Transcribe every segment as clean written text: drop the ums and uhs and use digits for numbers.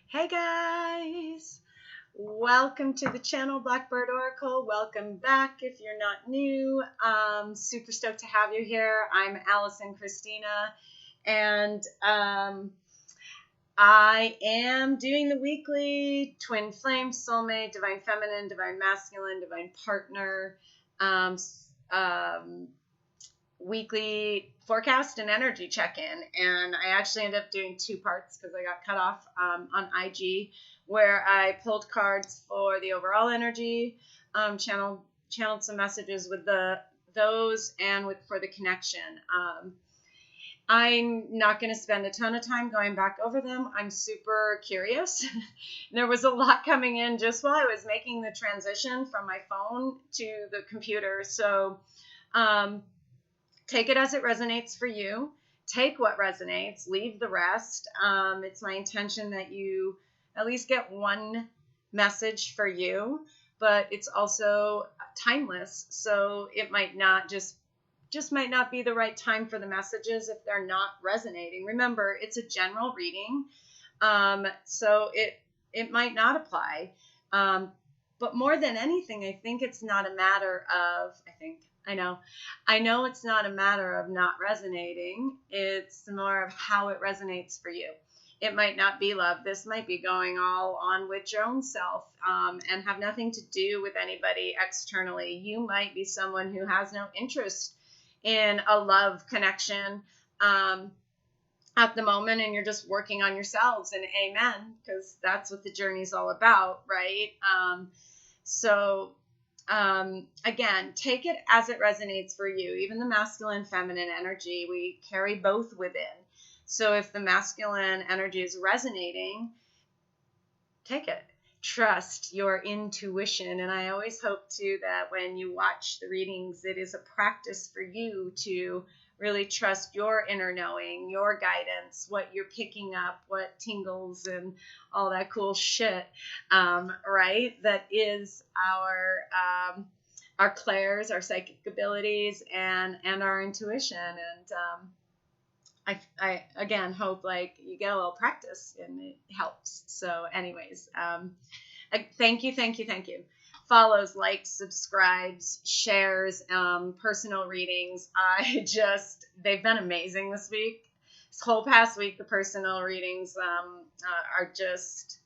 Hey guys, welcome to the channel Blackbird Oracle. Welcome back if you're not new. Super stoked to have you here. I'm Allison Christina, and I am doing the weekly Twin Flame, Soulmate, Divine Feminine, Divine Masculine, Divine Partner weekly forecast and energy check-in, and I actually ended up doing two parts because I got cut off on IG, where I pulled cards for the overall energy, channeled some messages with those and for the connection. I'm not going to spend a ton of time going back over them. I'm super curious. There was a lot coming in just while I was making the transition from my phone to the computer, so take it as it resonates for you. Take what resonates, leave the rest. It's my intention that you at least get one message for you, but it's also timeless. So it might not just might not be the right time for the messages if they're not resonating. Remember, it's a general reading. So it might not apply. But more than anything, I think it's not a matter of, I know it's not a matter of not resonating. It's more of how it resonates for you. It might not be love. This might be going all on with your own self and have nothing to do with anybody externally. You might be someone who has no interest in a love connection at the moment, and you're just working on yourselves, and amen, because that's what the journey's all about, right? Again, take it as it resonates for you. Even the masculine, feminine energy, we carry both within. So if the masculine energy is resonating, take it. Trust your intuition. And I always hope too that when you watch the readings, it is a practice for you to really trust your inner knowing, your guidance, what you're picking up, what tingles and all that cool shit, right? That is our clairs, our psychic abilities, and our intuition. And I again hope like you get a little practice and it helps. So anyways, thank you. Follows, likes, subscribes, shares, personal readings. They've been amazing this week. This whole past week, the personal readings are just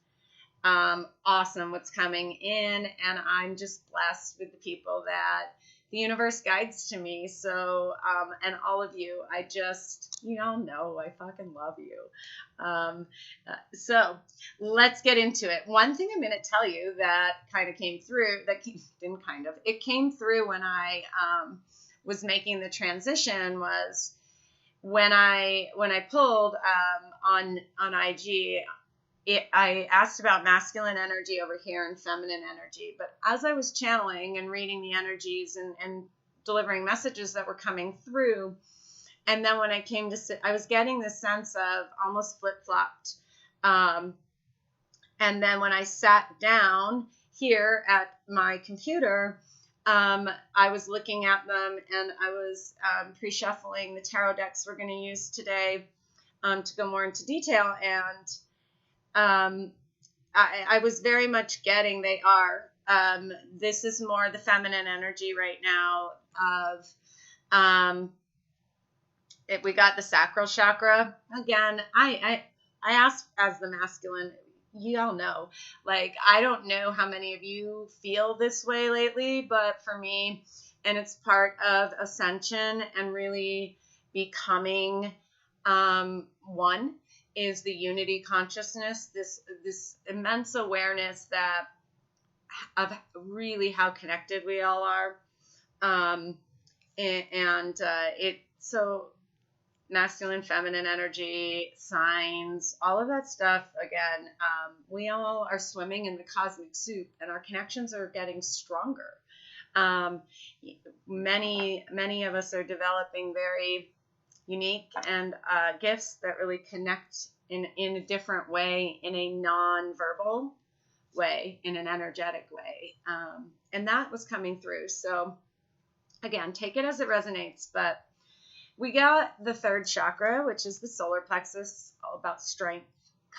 awesome what's coming in. And I'm just blessed with the people that the universe guides to me. So, and all of you, you all know I fucking love you. So let's get into it. One thing I'm going to tell you that kind of came through, it came through when I was making the transition was when I pulled on IG, I asked about masculine energy over here and feminine energy. But as I was channeling and reading the energies and delivering messages that were coming through, and then when I came to sit, I was getting this sense of almost flip-flopped. And then when I sat down here at my computer, I was looking at them and I was pre-shuffling the tarot decks we're going to use today to go more into detail. And I was very much getting this is more the feminine energy right now of we got the sacral chakra again. I asked as the masculine, you all know, like, I don't know how many of you feel this way lately, but for me, and it's part of ascension and really becoming one, is the unity consciousness, this immense awareness that of really how connected we all are. So masculine, feminine energy, signs, all of that stuff, again, we all are swimming in the cosmic soup and our connections are getting stronger. Many of us are developing very unique and gifts that really connect in a different way, in a non-verbal way, in an energetic way. And that was coming through. So again, take it as it resonates. But we got the third chakra, which is the solar plexus, all about strength,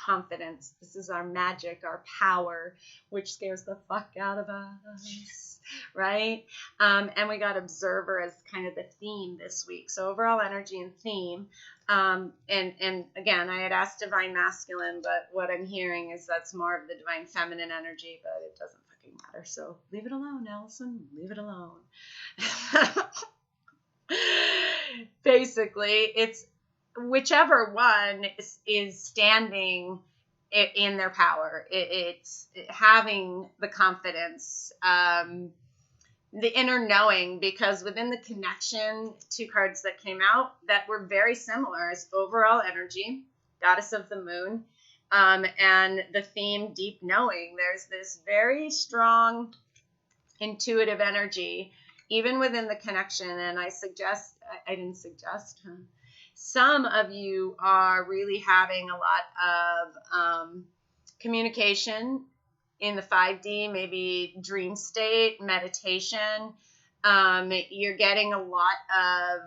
confidence. This is our magic, our power, which scares the fuck out of us, right? And we got observer as kind of the theme this week. So overall energy and theme. And again, I had asked divine masculine, but what I'm hearing is that's more of the divine feminine energy, but it doesn't fucking matter. So leave it alone, Allison. Leave it alone. Basically, it's whichever one is standing in their power. It's having the confidence, the inner knowing, because within the connection, 2 cards that came out that were very similar is overall energy, goddess of the moon, and the theme deep knowing. There's this very strong intuitive energy even within the connection. And I didn't suggest, some of you are really having a lot of communication in the 5D, maybe dream state, meditation. You're getting a lot of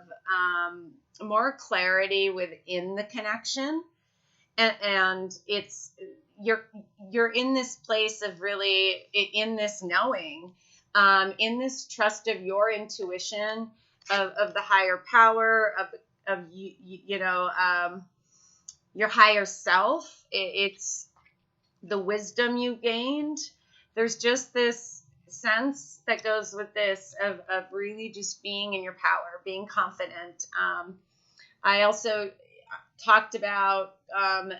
more clarity within the connection. And it's, you're in this place of really in this knowing, in this trust of your intuition, of the higher power, of your higher self. It's the wisdom you gained. There's just this sense that goes with this of really just being in your power, being confident. I also talked about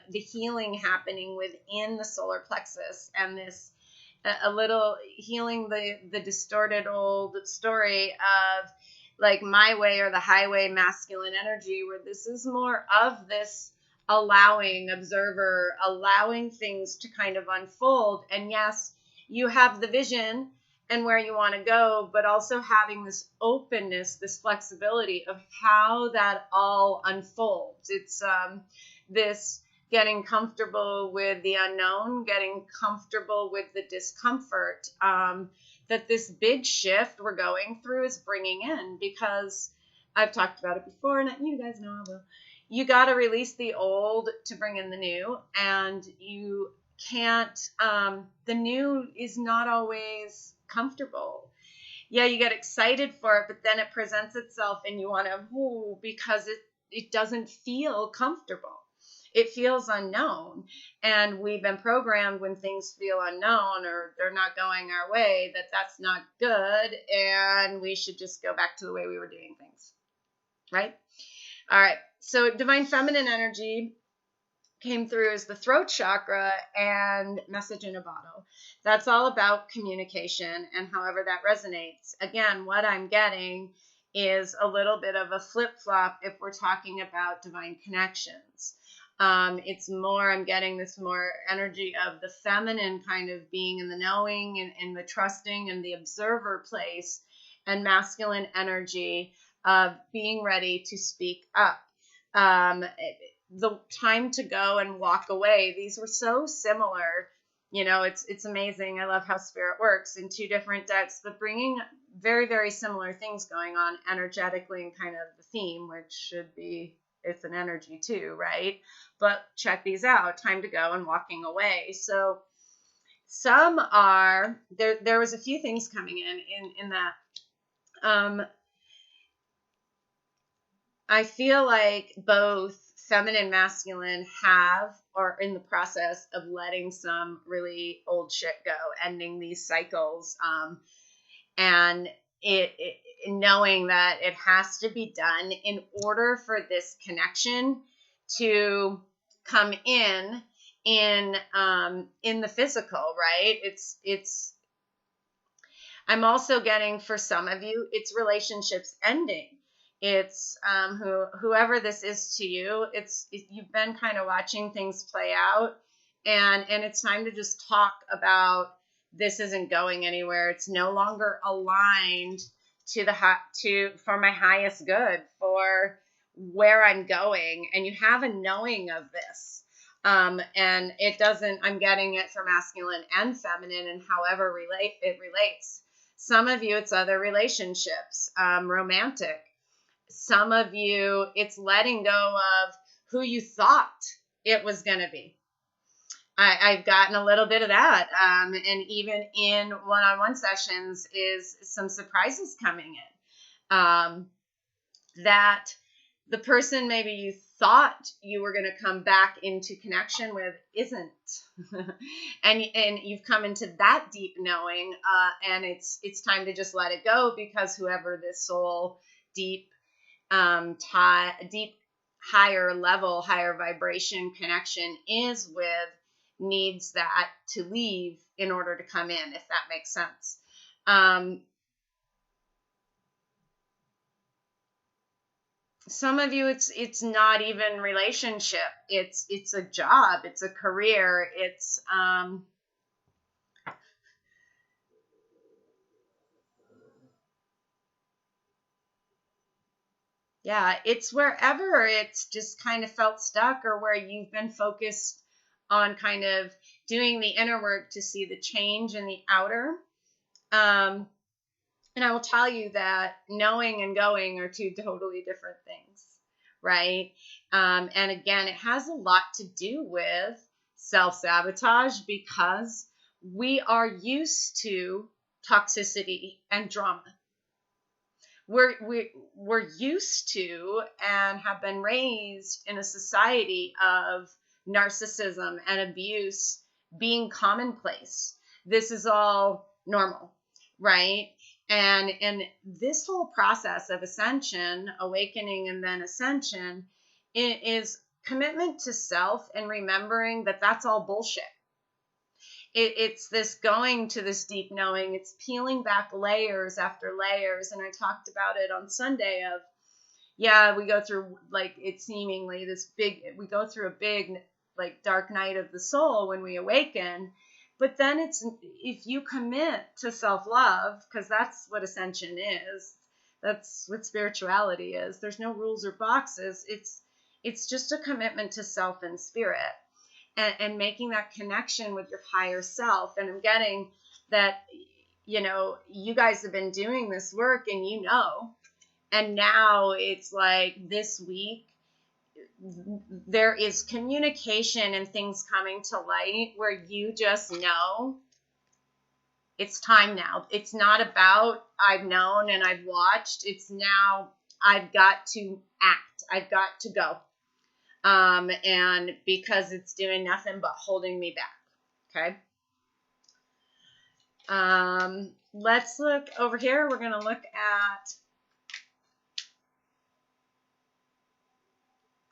the healing happening within the solar plexus, and this a little healing the distorted old story of like my way or the highway masculine energy, where this is more of this allowing, observer, allowing things to kind of unfold. And yes, you have the vision and where you want to go, but also having this openness, this flexibility of how that all unfolds. It's this getting comfortable with the unknown, getting comfortable with the discomfort, that this big shift we're going through is bringing in, because I've talked about it before, and you guys know I will. You got to release the old to bring in the new, and you can't, the new is not always comfortable. Yeah, you get excited for it, but then it presents itself and you want to, because it doesn't feel comfortable. It feels unknown. And we've been programmed when things feel unknown or they're not going our way, that's not good. And we should just go back to the way we were doing things. Right? All right. So divine feminine energy came through as the throat chakra and message in a bottle. That's all about communication and however that resonates. Again, what I'm getting is a little bit of a flip-flop if we're talking about divine connections. It's more, I'm getting this more energy of the feminine kind of being in the knowing and the trusting and the observer place, and masculine energy of being ready to speak up. The time to go and walk away. These were so similar. It's amazing. I love how spirit works in 2 different decks, but bringing very, very similar things going on energetically and kind of the theme, which should be, it's an energy too, right? But check these out. Time to go and walking away. So some are, there was a few things coming in that. I feel like both feminine and masculine have or are in the process of letting some really old shit go, ending these cycles, and it knowing that it has to be done in order for this connection to come in the physical, right? It's I'm also getting, for some of you, it's relationships ending. It's whoever this is to you, you've been kind of watching things play out, and it's time to just talk about this isn't going anywhere. It's no longer aligned for my highest good, for where I'm going, and you have a knowing of this. And it doesn't, I'm getting it for masculine and feminine, and however it relates. Some of you, it's other relationships, romantic. Some of you, it's letting go of who you thought it was going to be. I've gotten a little bit of that. And even in one-on-one sessions is some surprises coming in. That the person maybe you thought you were going to come back into connection with isn't. and you've come into that deep knowing, and it's time to just let it go, because whoever this soul deep, deep, higher level, higher vibration connection is with needs that to leave in order to come in, if that makes sense. Some of you, it's not even relationship. It's a job. It's a career. It's yeah, it's wherever it's just kind of felt stuck, or where you've been focused on kind of doing the inner work to see the change in the outer. And I will tell you that knowing and going are two totally different things, right? And again, it has a lot to do with self-sabotage, because we are used to toxicity and drama. We're used to and have been raised in a society of narcissism and abuse being commonplace. This is all normal, right? And this whole process of ascension, awakening, and then ascension is commitment to self and remembering that that's all bullshit. It's this going to this deep knowing. It's peeling back layers after layers. And I talked about it on Sunday of, yeah, we go through, like, it's seemingly this big, we go through a big, like, dark night of the soul when we awaken. But then it's, if you commit to self-love, because that's what ascension is, that's what spirituality is. There's no rules or boxes. It's just a commitment to self and spirit, and making that connection with your higher self. And I'm getting that, you guys have been doing this work, and now it's like this week, there is communication and things coming to light where you just know it's time now. It's not about I've known and I've watched. It's now I've got to act. I've got to go. And because it's doing nothing but holding me back. Okay. Let's look over here. We're going to look at,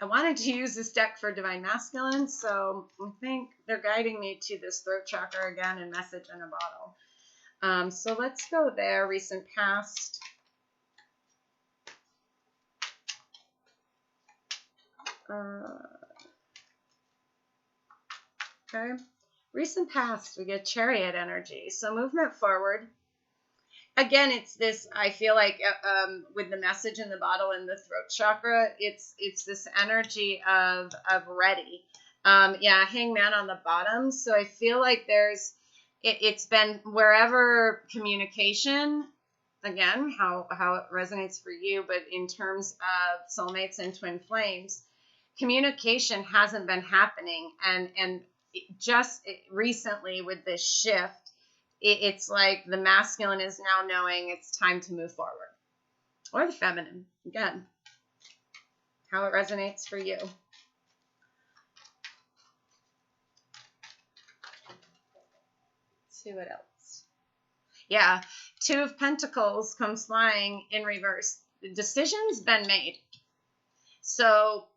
I wanted to use this deck for Divine Masculine, so I think they're guiding me to this throat chakra again and message in a bottle. So let's go there. Recent past. Okay. Recent past, we get Chariot energy. So movement forward. Again, it's this, I feel like with the message in the bottle and the throat chakra, it's this energy of ready. Yeah, Hangman on the bottom. So I feel like it's been wherever communication, again, how it resonates for you, but in terms of soulmates and twin flames, communication hasn't been happening. And just recently with this shift, it's like the masculine is now knowing it's time to move forward. Or the feminine, again, how it resonates for you. Let's see what else. Yeah, Two of Pentacles comes flying in reverse. The decision's been made. So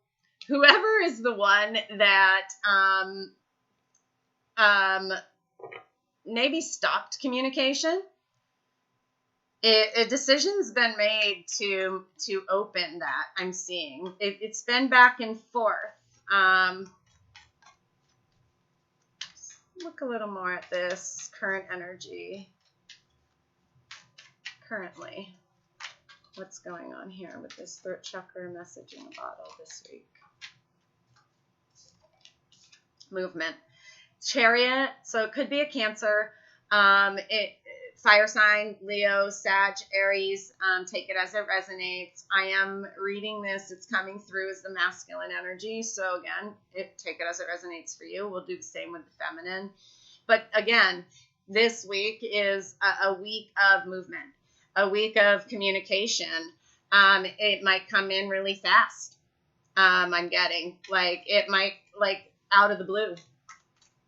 whoever is the one that maybe stopped communication, a decision's been made to open that. I'm seeing it's been back and forth. Look a little more at this current energy. Currently, what's going on here with this throat chakra message in the bottle this week? Movement. Chariot, so it could be a Cancer. fire sign, Leo, Sag, Aries, take it as it resonates. I am reading this. It's coming through as the masculine energy. So again, take it as it resonates for you. We'll do the same with the feminine. But again, this week is a week of movement, a week of communication. It might come in really fast. I'm getting like, it might like out of the blue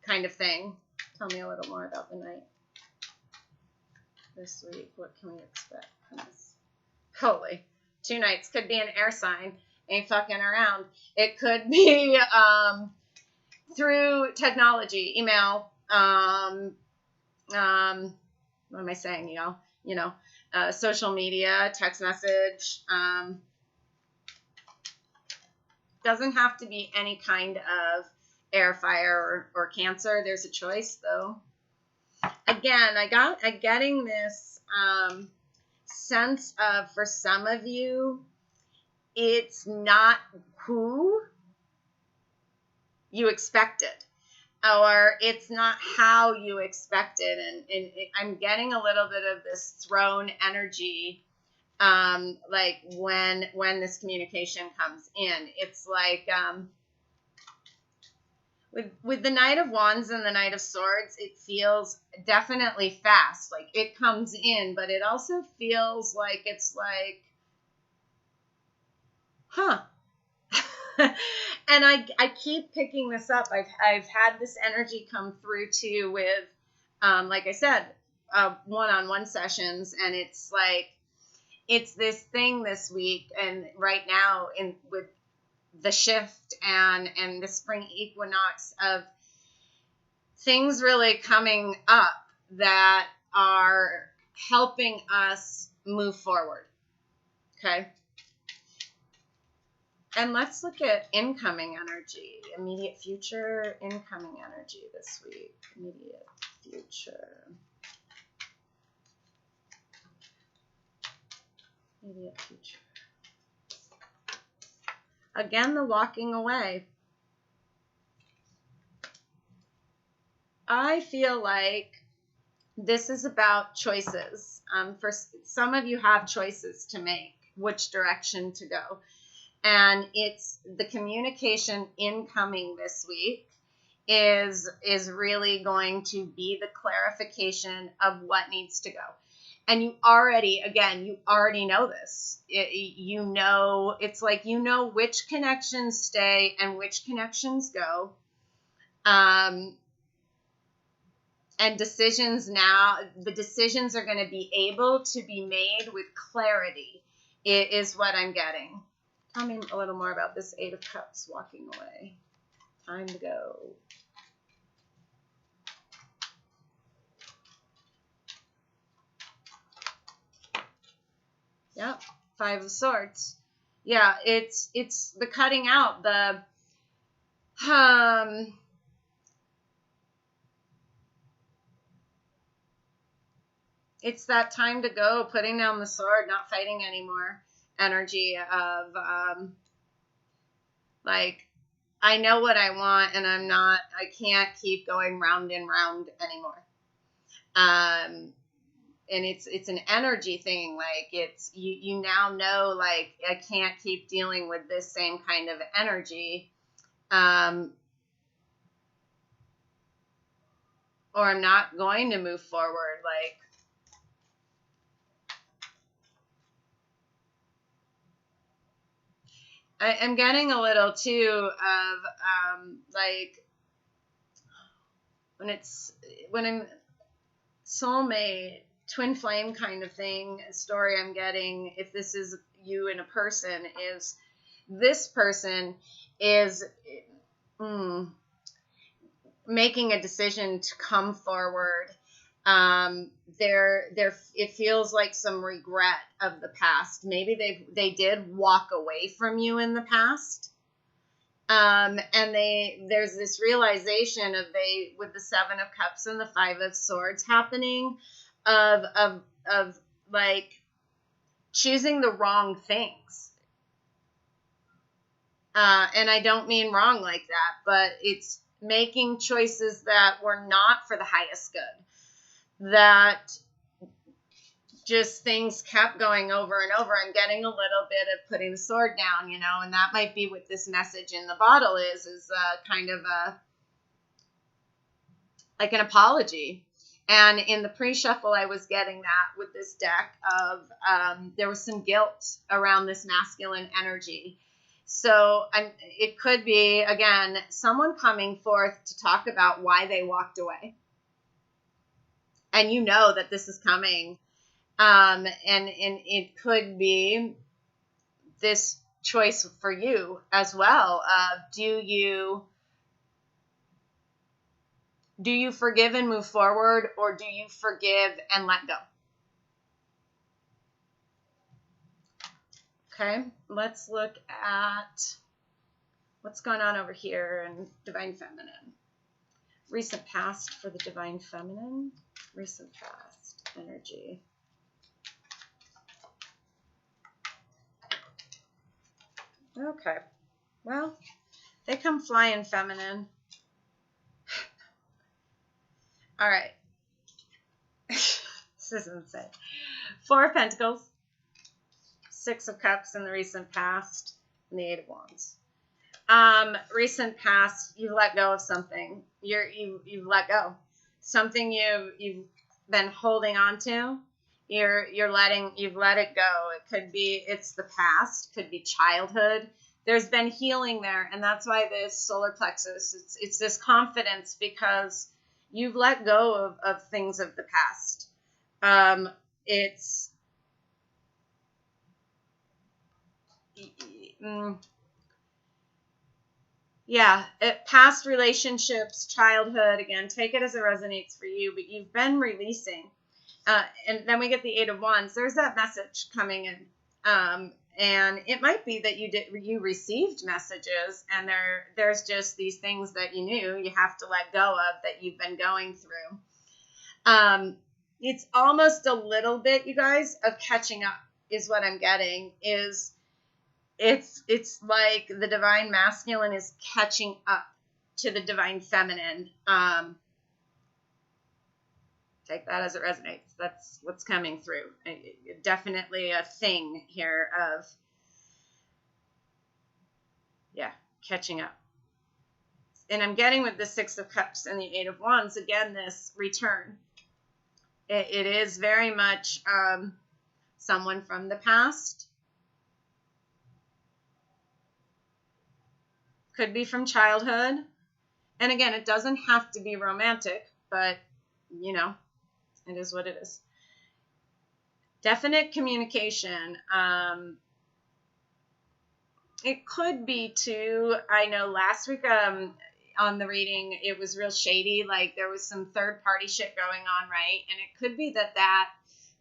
kind of thing. Tell me a little more about the night this week. What can we expect from this? Holy, 2 nights. Could be an air sign. Ain't fucking around. It could be through technology, email. What am I saying, y'all? You know, social media, text message. Doesn't have to be any kind of air, fire, or Cancer. There's a choice, though. Again, I'm getting this sense of, for some of you, it's not who you expected, or it's not how you expected. And I'm getting a little bit of this throne energy, like when this communication comes in. It's like, with the Knight of Wands and the Knight of Swords, it feels definitely fast. Like, it comes in, but it also feels like it's like, huh. And I keep picking this up. I've had this energy come through too with, like I said, one-on-one sessions, and it's like, it's this thing this week and right now with the shift and the spring equinox of things really coming up that are helping us move forward. Okay. And let's look at incoming energy, immediate future, incoming energy this week, immediate future. Immediate future. Again, the walking away. I feel like this is about choices. For some of you have choices to make, which direction to go. And it's the communication incoming this week is really going to be the clarification of what needs to go. And you already know this. You know, it's like, you know which connections stay and which connections go. And decisions now, the decisions are going to be able to be made with clarity, is what I'm getting. Tell me a little more about this 8 of Cups walking away. Time to go. Yep, 5 of Swords. Yeah, it's the cutting out, the it's that time to go, putting down the sword, not fighting anymore energy of like, I know what I want and I can't keep going round and round anymore. And it's an energy thing. Like, it's, you now know, like, I can't keep dealing with this same kind of energy. Or I'm not going to move forward. Like, I'm getting a little too of, like, when I'm soulmate, twin flame kind of thing, story I'm getting, if this is you and a person, is this person is making a decision to come forward. It feels like some regret of the past. Maybe they did walk away from you in the past. And there's this realization with the 7 of Cups and the 5 of Swords happening of like choosing the wrong things. And I don't mean wrong like that, but it's making choices that were not for the highest good, that just things kept going over and over and getting a little bit of putting the sword down, you know, and that might be what this message in the bottle is kind of like an apology. And in the pre-shuffle, I was getting that with this deck of there was some guilt around this masculine energy. So it could be, again, someone coming forth to talk about why they walked away. And you know that this is coming. And it could be this choice for you as well. Do you forgive and move forward, or do you forgive and let go? Okay, let's look at what's going on over here in Divine Feminine. Recent past for the Divine Feminine. Recent past energy. Okay, well, they come flying feminine. All right. This is insane. 4 of Pentacles, 6 of Cups in the recent past, and the 8 of Wands. Recent past, you've let go of something. You've let go. Something you've been holding on to. You've let it go. It's the past, could be childhood. There's been healing there, and that's why this solar plexus, it's this confidence, because you've let go of things of the past. Past relationships, childhood, again, take it as it resonates for you, but you've been releasing. And then we get the 8 of Wands. There's that message coming in. And it might be that you received messages, and there's just these things that you knew you have to let go of that you've been going through. It's almost a little bit, you guys, of catching up is what I'm getting. It's like the divine masculine is catching up to the divine feminine. Take that as it resonates. That's what's coming through. Definitely a thing here of, catching up. And I'm getting with the 6 of Cups and the 8 of Wands, again, this return. It is very much someone from the past. Could be from childhood. And again, it doesn't have to be romantic, but, it is what it is. Definite communication. It could be too, I know last week on the reading, it was real shady. Like there was some third party shit going on, right? And it could be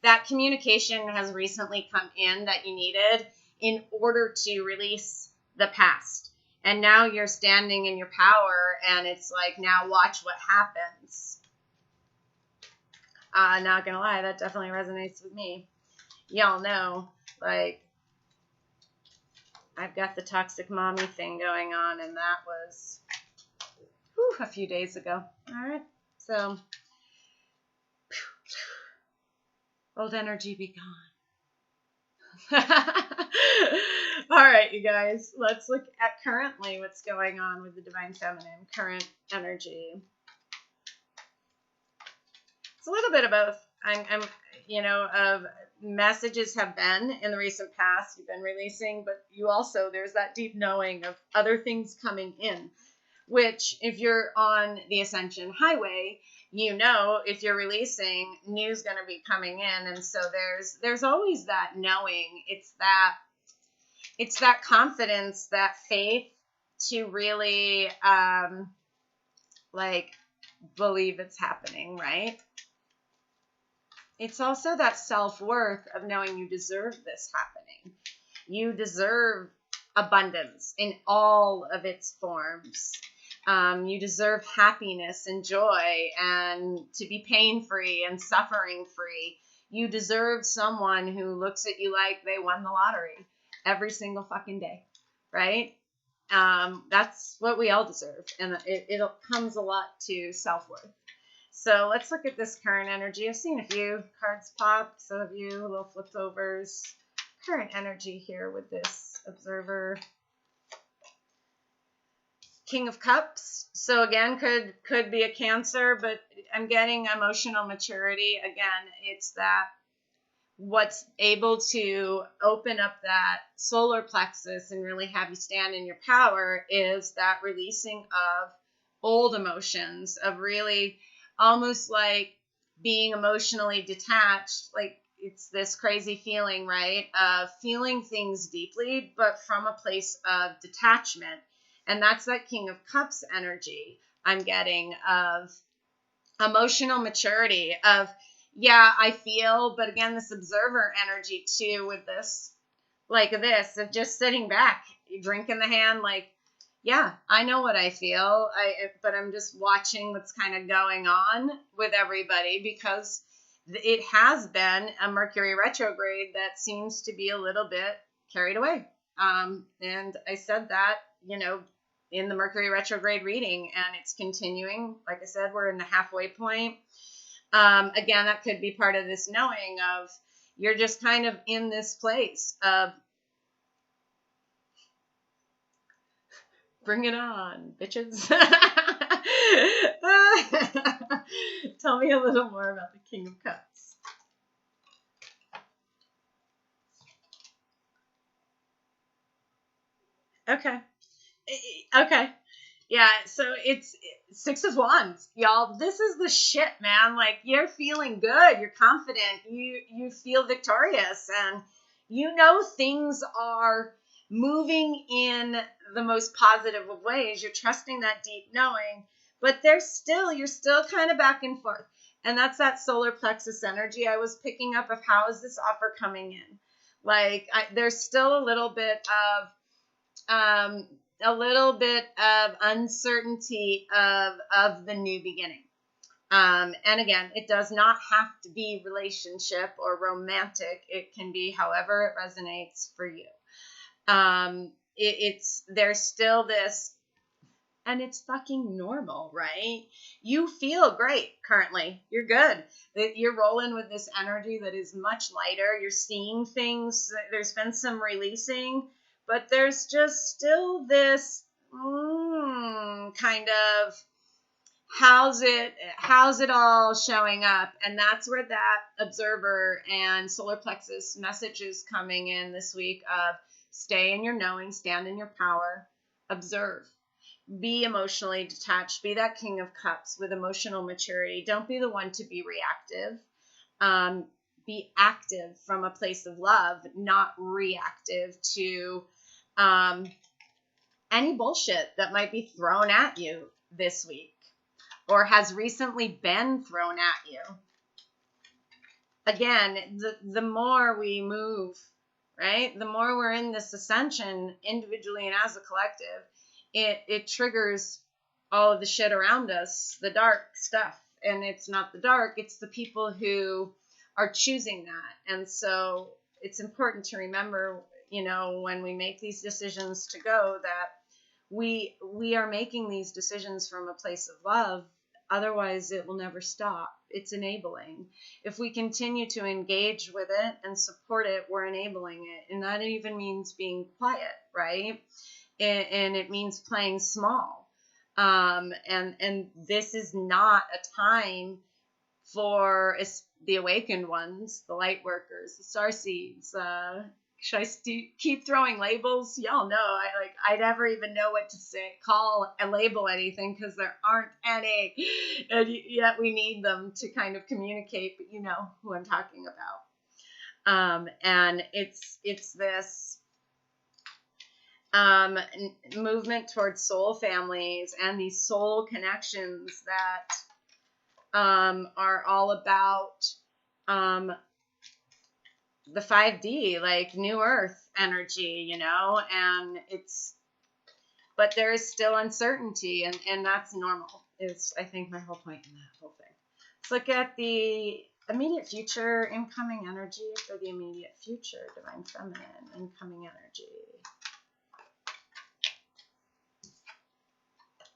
that communication has recently come in that you needed in order to release the past. And now you're standing in your power, and it's like, now watch what happens. Not gonna lie, that definitely resonates with me. Y'all know, like, I've got the toxic mommy thing going on, and that was a few days ago. All right, so old energy be gone. All right, you guys, let's look at currently what's going on with the divine feminine, current energy. It's a little bit of both. Of messages have been in the recent past, you've been releasing, but you also, there's that deep knowing of other things coming in, which if you're on the Ascension Highway, if you're releasing, new's going to be coming in. And so there's always that knowing. It's that confidence, that faith to really believe it's happening, right? It's also that self-worth of knowing you deserve this happening. You deserve abundance in all of its forms. You deserve happiness and joy, and to be pain-free and suffering-free. You deserve someone who looks at you like they won the lottery every single fucking day, right? That's what we all deserve, and it comes a lot to self-worth. So let's look at this current energy. I've seen a few cards pop, so have you, little flip overs. Current energy here with this observer. King of Cups. So again, could be a Cancer, but I'm getting emotional maturity. Again, it's that what's able to open up that solar plexus and really have you stand in your power is that releasing of old emotions, of really almost like being emotionally detached. Like it's this crazy feeling, right? Of feeling things deeply, but from a place of detachment. And that's that King of Cups energy I'm getting of emotional maturity, of, yeah, I feel, but again, this observer energy too with this, like this, of just sitting back, drinking the hand, like, yeah, I know what I feel, but I'm just watching what's kind of going on with everybody, because it has been a Mercury retrograde that seems to be a little bit carried away. And I said that, in the Mercury retrograde reading, and it's continuing. Like I said, we're in the halfway point. Again, that could be part of this knowing of you're just kind of in this place of bring it on, bitches. Tell me a little more about the King of Cups. Okay. Yeah, so it's Six of Wands, y'all. This is the shit, man. Like, you're feeling good, you're confident, you feel victorious, and things are moving in the most positive of ways. You're trusting that deep knowing, but you're still kind of back and forth. And that's that solar plexus energy I was picking up of how is this offer coming in? Like, there's still a little bit of uncertainty of the new beginning. And again, it does not have to be relationship or romantic. It can be however it resonates for you. There's still this, and it's fucking normal, right? You feel great currently. You're good. You're rolling with this energy that is much lighter. You're seeing things. There's been some releasing, but there's just still this kind of how's it all showing up? And that's where that observer and solar plexus message is coming in this week of stay in your knowing, stand in your power, observe. Be emotionally detached. Be that King of Cups with emotional maturity. Don't be the one to be reactive. Be active from a place of love, not reactive to any bullshit that might be thrown at you this week or has recently been thrown at you. Again, the more we move, right, the more we're in this ascension individually and as a collective, it triggers all of the shit around us, the dark stuff. And it's not the dark, it's the people who are choosing that. And so it's important to remember, when we make these decisions to go, that we are making these decisions from a place of love. Otherwise, it will never stop. It's enabling. If we continue to engage with it and support it, we're enabling it. And that even means being quiet, right? And it means playing small. And this is not a time for the awakened ones, the light workers, the starseeds. Should I keep throwing labels? Y'all know I never even know what to call a label anything because there aren't any, and yet we need them to kind of communicate. But you know who I'm talking about. And it's this movement towards soul families and these soul connections that are all about the 5D, like new earth energy, and but there is still uncertainty, and that's normal, is I think my whole point in that whole thing. Let's look at the immediate future, incoming energy for the immediate future, divine feminine, incoming energy.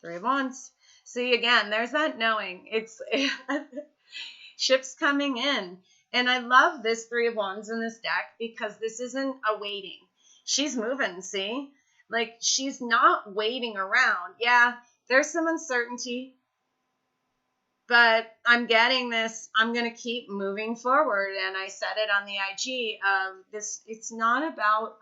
3 of Wands. See, again, there's that knowing. It's ships coming in. And I love this Three of Wands in this deck because this isn't a waiting. She's moving, see? Like, she's not waiting around. Yeah, there's some uncertainty, but I'm getting this. I'm going to keep moving forward. And I said it on the IG. It's not about,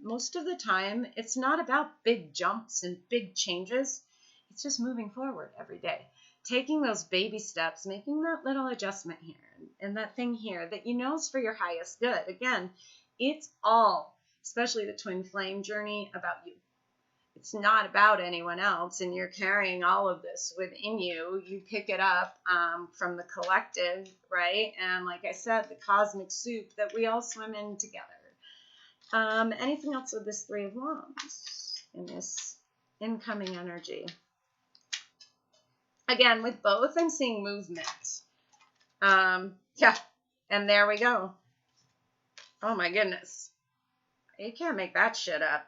most of the time, it's not about big jumps and big changes. It's just moving forward every day. Taking those baby steps, making that little adjustment here and that thing here that you know is for your highest good. Again, it's all, especially the twin flame journey, about you. It's not about anyone else, and you're carrying all of this within you. You pick it up from the collective, right? And like I said, the cosmic soup that we all swim in together. Anything else with this Three of Wands in this incoming energy? Again, with both, I'm seeing movement. Yeah, and there we go. Oh my goodness. You can't make that shit up.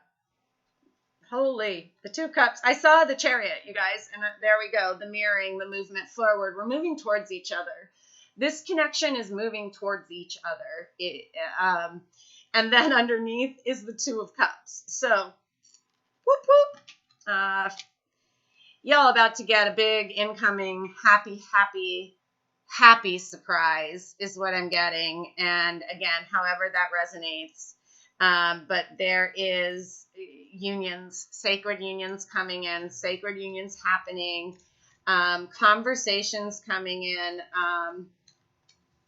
Holy, the Two Cups. I saw the Chariot, you guys, and there we go. The mirroring, the movement forward. We're moving towards each other. This connection is moving towards each other. And then underneath is the Two of Cups. So, whoop, whoop. Y'all about to get a big incoming happy surprise is what I'm getting. And again, however that resonates. But there is unions, sacred unions coming in, sacred unions happening, conversations coming in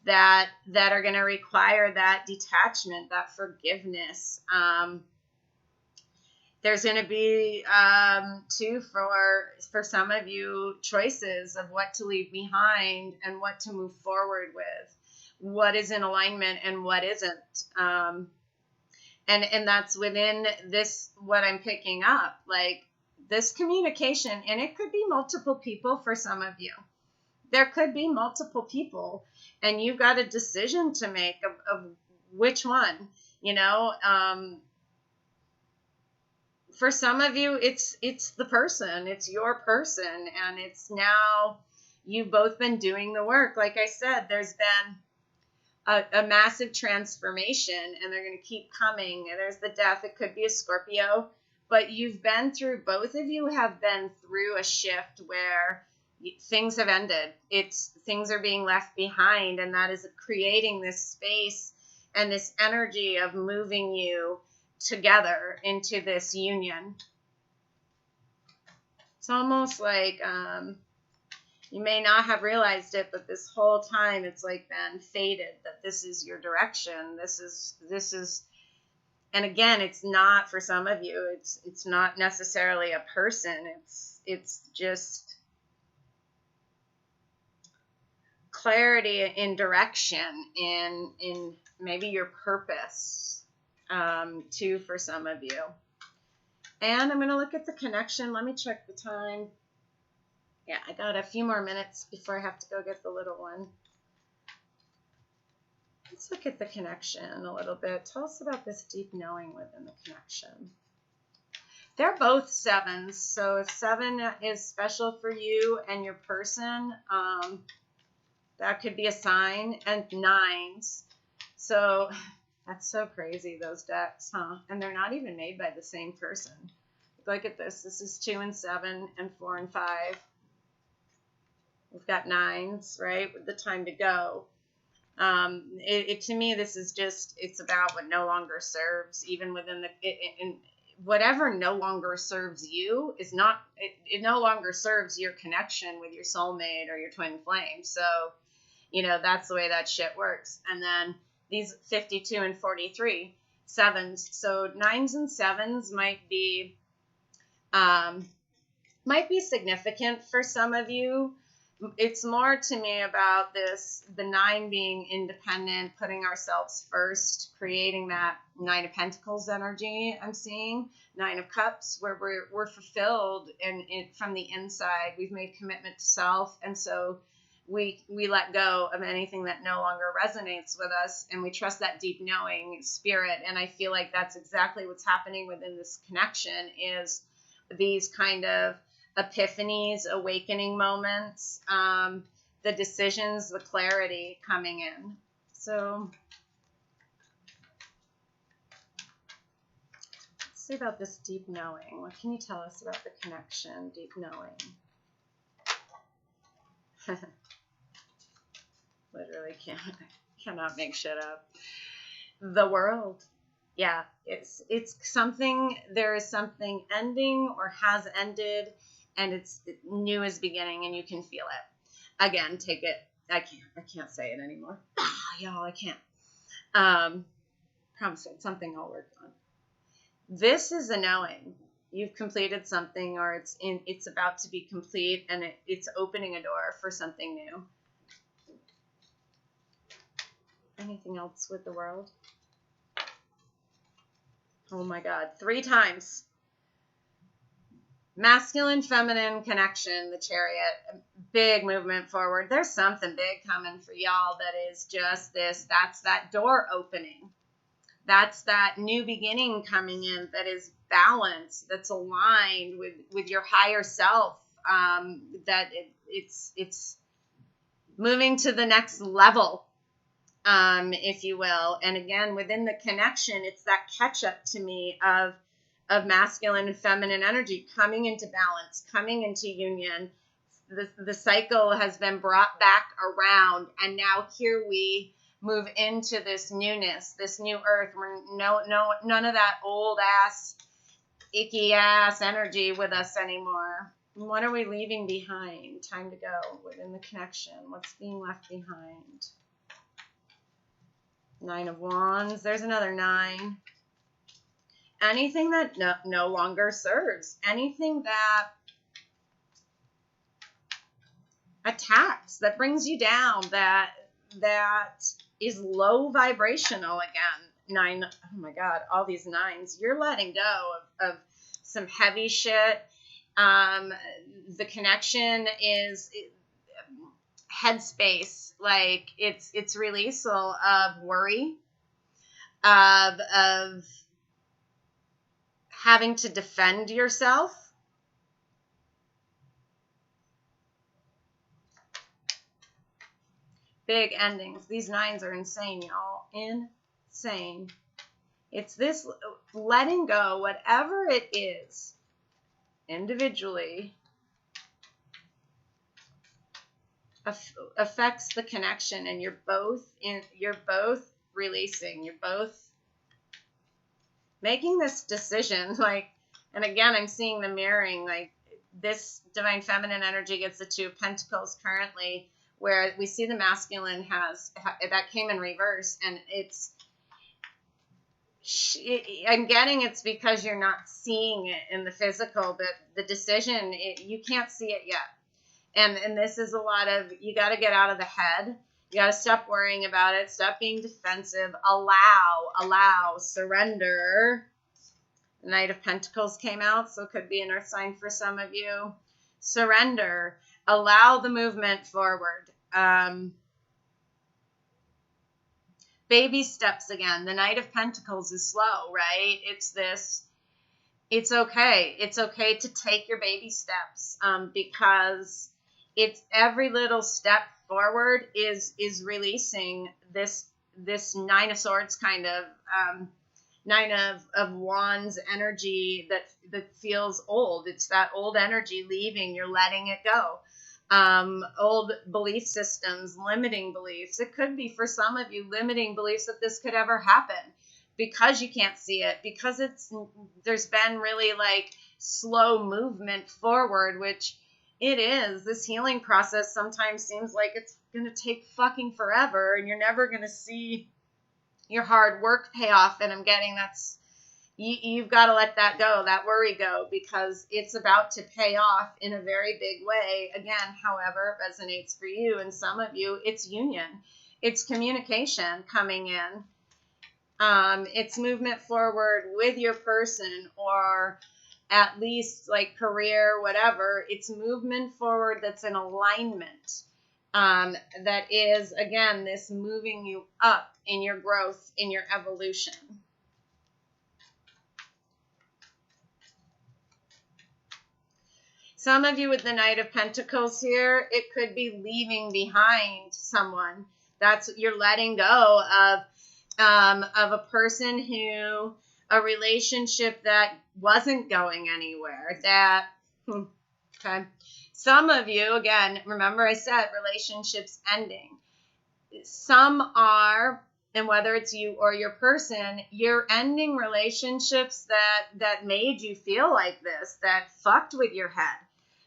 that are going to require that detachment, that forgiveness. There's going to be, too, for some of you, choices of what to leave behind and what to move forward with, what is in alignment and what isn't. And that's within this, what I'm picking up, like this communication, and it could be multiple people for some of you. There could be multiple people, and you've got a decision to make of which one, you know. For some of you, it's the person, it's your person, and it's now you've both been doing the work. Like I said, there's been a massive transformation, and they're going to keep coming. And there's the death. It could be a Scorpio, but both of you have been through a shift where things have ended. Things are being left behind, and that is creating this space and this energy of moving you together into this union. It's almost like you may not have realized it, but this whole time it's like been fated that this is your direction. This is, and again, it's not for some of you. It's not necessarily a person. It's just clarity in direction, in maybe your purpose. Too, for some of you. And I'm going to look at the connection. Let me check the time. Yeah, I got a few more minutes before I have to go get the little one. Let's look at the connection a little bit. Tell us about this deep knowing within the connection. They're both sevens. So if 7 is special for you and your person, that could be a sign. And 9s. So that's so crazy, those decks, huh? And they're not even made by the same person. Look at this. This is 2 and 7 and 4 and 5. We've got 9s, right, with the time to go. To me, this is just, it's about what no longer serves, even within whatever no longer serves you is not, it no longer serves your connection with your soulmate or your twin flame. So, you know, that's the way that shit works. And then these 52 and 43, 7s. So 9s and 7s might be significant for some of you. It's more to me about this, the 9 being independent, putting ourselves first, creating that 9 of Pentacles energy I'm seeing, 9 of Cups, where we're fulfilled and from the inside. We've made commitment to self, and so we let go of anything that no longer resonates with us, and we trust that deep knowing spirit. And I feel like that's exactly what's happening within this connection, is these kind of epiphanies, awakening moments, the decisions, the clarity coming in. So let's see about this deep knowing. What can you tell us about the connection, deep knowing? Literally cannot make shit up. The world. Yeah, it's something, there is something ending or has ended, and it's new is beginning, and you can feel it. Again, take it. I can't say it anymore. Y'all, I can't. Promise it's something I'll work on. This is a knowing. You've completed something, or it's about to be complete, and it's opening a door for something new. Anything else with the world? Oh my God, 3 times. Masculine, feminine connection, the Chariot, big movement forward. There's something big coming for y'all that is just this. That's that door opening. That's that new beginning coming in that is balanced, that's aligned with your higher self, that it's moving to the next level. If you will. And again, within the connection, it's that catch up to me of masculine and feminine energy coming into balance, coming into union. The cycle has been brought back around, and now here we move into this newness, this new earth. Where none of that old ass, icky ass energy with us anymore. What are we leaving behind? Time to go within the connection. What's being left behind? 9 of Wands. There's another 9. Anything that no longer serves. Anything that attacks, that brings you down, that is low vibrational again. 9. Oh my God, all these 9s. You're letting go of some heavy shit. The connection is headspace, like it's releasal of worry, of having to defend yourself. Big endings. These 9s are insane, y'all. Insane. It's this letting go, whatever it is, individually, affects the connection, and you're both releasing, you're both making this decision, like, and again, I'm seeing the mirroring, like this divine feminine energy gets the 2 of Pentacles currently, where we see the masculine that came in reverse, and I'm getting it's because you're not seeing it in the physical, but the decision, you can't see it yet. And this is a lot of, you got to get out of the head. You got to stop worrying about it. Stop being defensive. Allow, surrender. The Knight of Pentacles came out, so it could be an earth sign for some of you. Surrender. Allow the movement forward. Baby steps again. The Knight of Pentacles is slow, right? It's okay. It's okay to take your baby steps, because it's every little step forward is releasing this 9 of Swords kind of, 9 of Wands energy that feels old. It's that old energy leaving. You're letting it go. Old belief systems, limiting beliefs. It could be for some of you limiting beliefs that this could ever happen because you can't see it, because there's been really like slow movement forward, which it is. This healing process sometimes seems like it's going to take fucking forever, and you're never going to see your hard work pay off. And I'm getting you've got to let that go, that worry go, because it's about to pay off in a very big way. Again, however it resonates for you, and some of you, it's union. It's communication coming in. It's movement forward with your person, or at least like career, whatever. It's movement forward that's in alignment. That is, again, this moving you up in your growth, in your evolution. Some of you with the Knight of Pentacles here, it could be leaving behind someone. That's, you're letting go of a person who, a relationship that wasn't going anywhere. That, okay. Some of you, again, remember I said relationships ending. Some are, and whether it's you or your person, you're ending relationships that made you feel like this, that fucked with your head,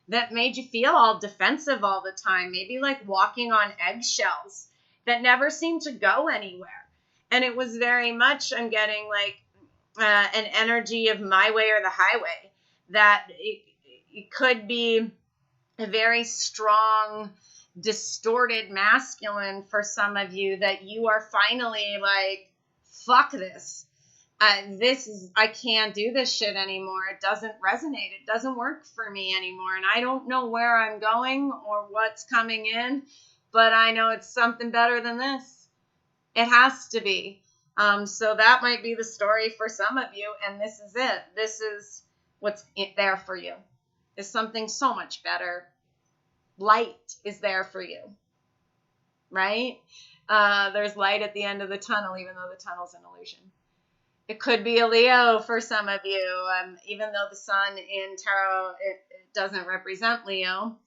that made you feel all defensive all the time, maybe like walking on eggshells, that never seemed to go anywhere. And it was very much, I'm getting like an energy of my way or the highway, that it could be a very strong, distorted masculine for some of you, that you are finally like, fuck this. I can't do this shit anymore. It doesn't resonate. It doesn't work for me anymore. And I don't know where I'm going or what's coming in, but I know it's something better than this. It has to be. So that might be the story for some of you. And this is it. This is what's there for you. Is something so much better. Light is there for you, right? There's light at the end of the tunnel, even though the tunnel's an illusion. It could be a Leo for some of you, even though the sun in tarot, it doesn't represent Leo.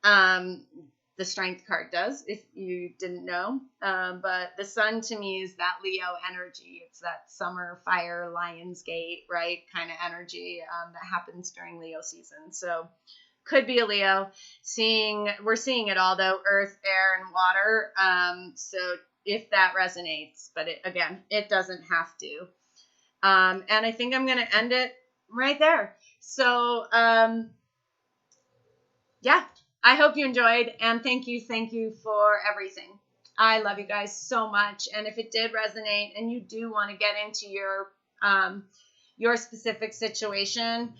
The Strength card does, if you didn't know. But the sun to me is that Leo energy. It's that summer fire, Lionsgate, right, kind of energy that happens during Leo season. So could be a Leo. We're seeing it all though, earth, air, and water. So if that resonates, but again, it doesn't have to. And I think I'm going to end it right there. So, yeah, I hope you enjoyed, and thank you for everything. I love you guys so much. And if it did resonate and you do want to get into your specific situation,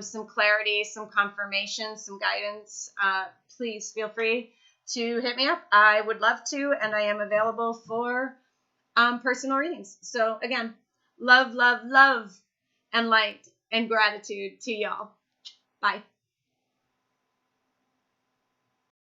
some clarity, some confirmation, some guidance, please feel free to hit me up. I would love to, and I am available for personal readings. So again, love, love, love, and light and gratitude to y'all. Bye.